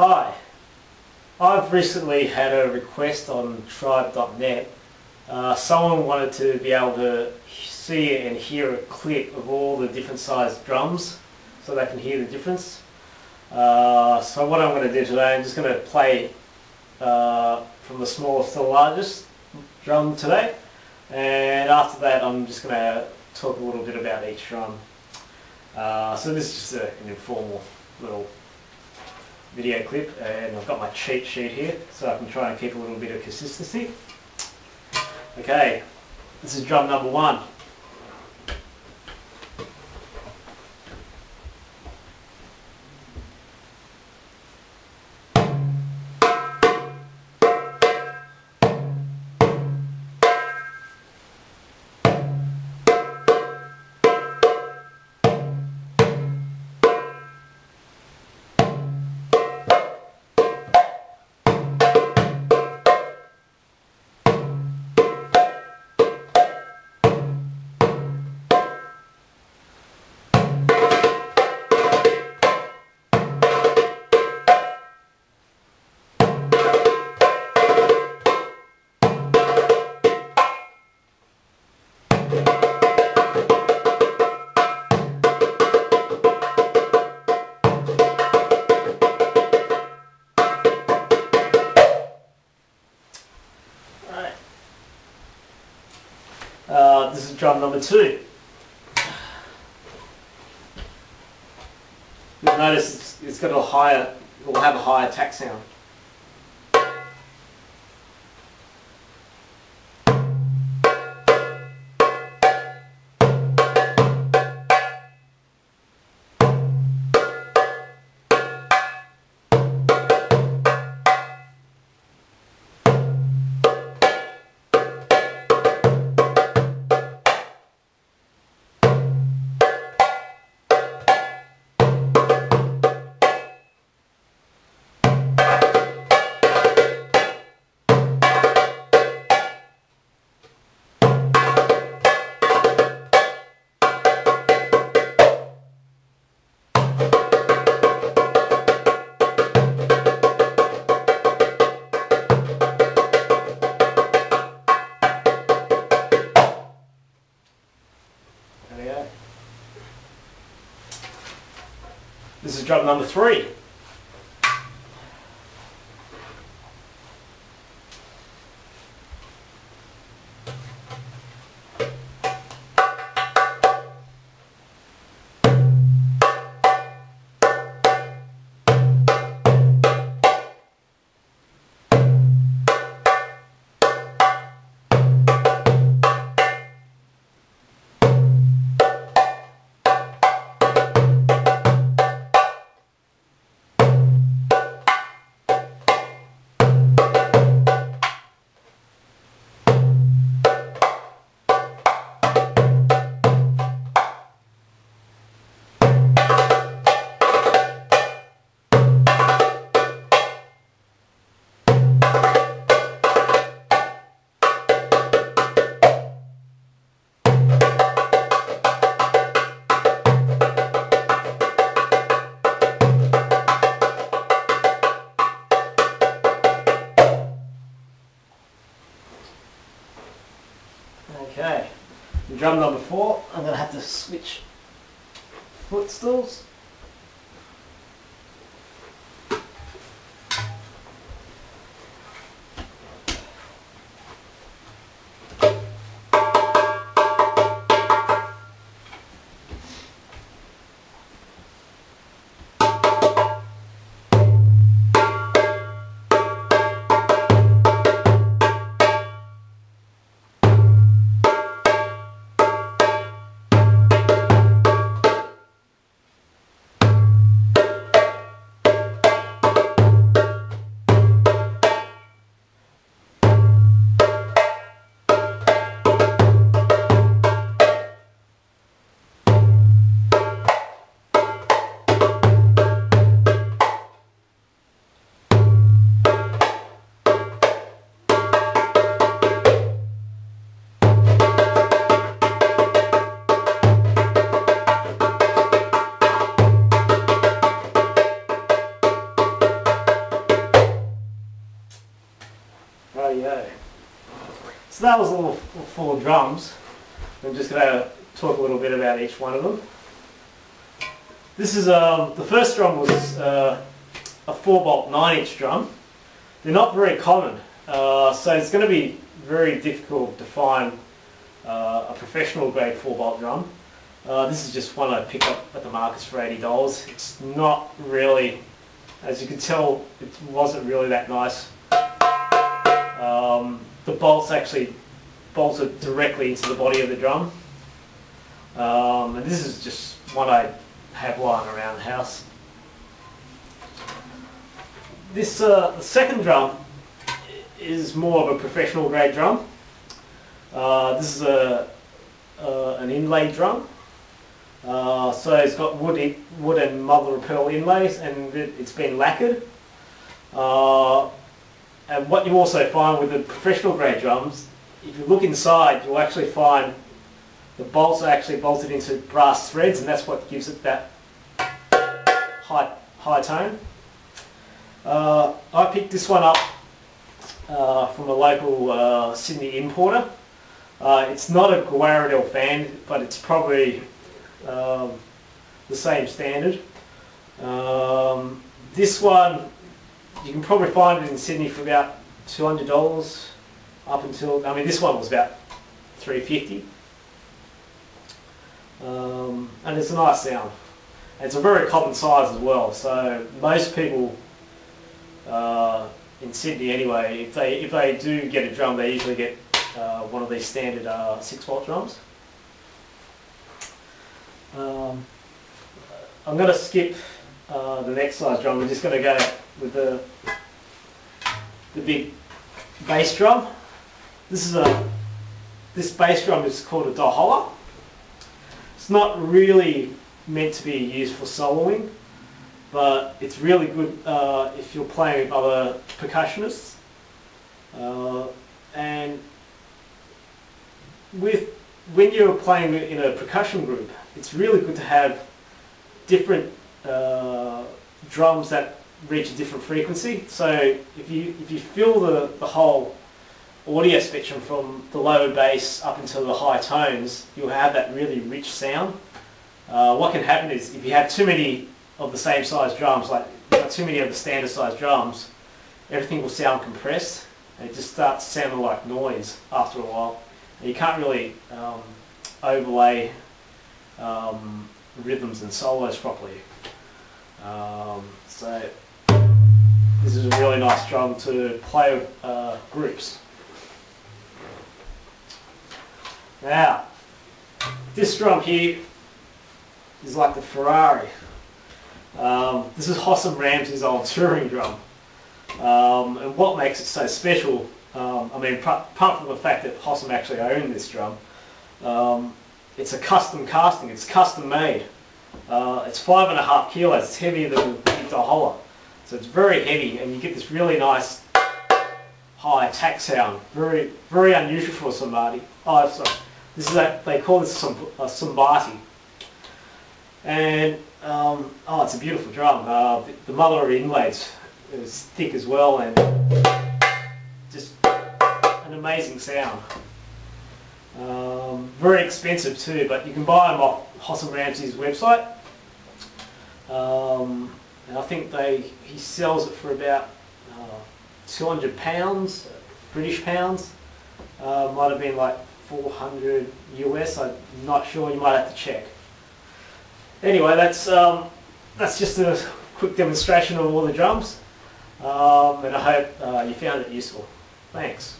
Hi, I've recently had a request on tribe.net. Someone wanted to be able to see and hear a clip of all the different sized drums so they can hear the difference. So what I'm going to do today, I'm just going to play from the smallest to the largest drum today, and after that I'm just going to talk a little bit about each drum. So this is just an informal little video clip, and I've got my cheat sheet here so I can try and keep a little bit of consistency. Okay, this is drum number 1. This is drum number 2. You'll notice it's got a higher, it will have a higher attack sound. This is drum number 3. Okay, drum number 4, I'm going to have to switch footstools. 4 drums. I'm just going to talk a little bit about each one of them. This is the first drum was a 4-bolt 9-inch drum. They're not very common, so it's going to be very difficult to find a professional grade 4-bolt drum. This is just one I picked up at the markets for $80. It's not really, as you can tell, it wasn't really that nice. The bolts actually bolted directly into the body of the drum. And this is just one I have lying around the house. This the second drum is more of a professional grade drum. This is an inlay drum. So it's got wood and mother of pearl inlays, and it's been lacquered. And what you also find with the professional grade drums, if you look inside, you'll actually find the bolts are actually bolted into brass threads, and that's what gives it that high tone. I picked this one up from a local Sydney importer. It's not a Guaradel fan, but it's probably the same standard. This one, you can probably find it in Sydney for about $200 up until, I mean, this one was about $350. And it's a nice sound. And it's a very common size as well, so most people in Sydney anyway, if they do get a drum, they usually get one of these standard 6-volt drums. I'm going to skip the next size drum. We're just going to go with the big bass drum. This bass drum is called a Doholla. It's not really meant to be used for soloing, but it's really good if you're playing with other percussionists. And when you're playing in a percussion group, it's really good to have different drums that reach a different frequency. So if you feel the whole audio spectrum from the lower bass up until the high tones, you'll have that really rich sound. What can happen is if you have too many of the same size drums, like too many of the standard size drums, everything will sound compressed and it just starts sounding like noise after a while. And you can't really overlay rhythms and solos properly. So this is a really nice drum to play with groups. Now, this drum here is like the Ferrari. This is Hossam Ramsey's old touring drum. And what makes it so special, I mean, apart from the fact that Hossam actually owned this drum, it's a custom casting, it's custom made. It's 5.5 kilos, it's heavier than the Doholla. So it's very heavy and you get this really nice high attack sound. Very, very unusual for a Sumbati. Oh, sorry. This is they call this a Sumbati. And oh, it's a beautiful drum. The mother of inlays is thick as well, and just an amazing sound. Very expensive too, but you can buy them off Hossam Ramsey's website. And I think he sells it for about £200, British pounds. Might have been like 400 US. I'm not sure. You might have to check. Anyway, that's just a quick demonstration of all the drums, and I hope you found it useful. Thanks.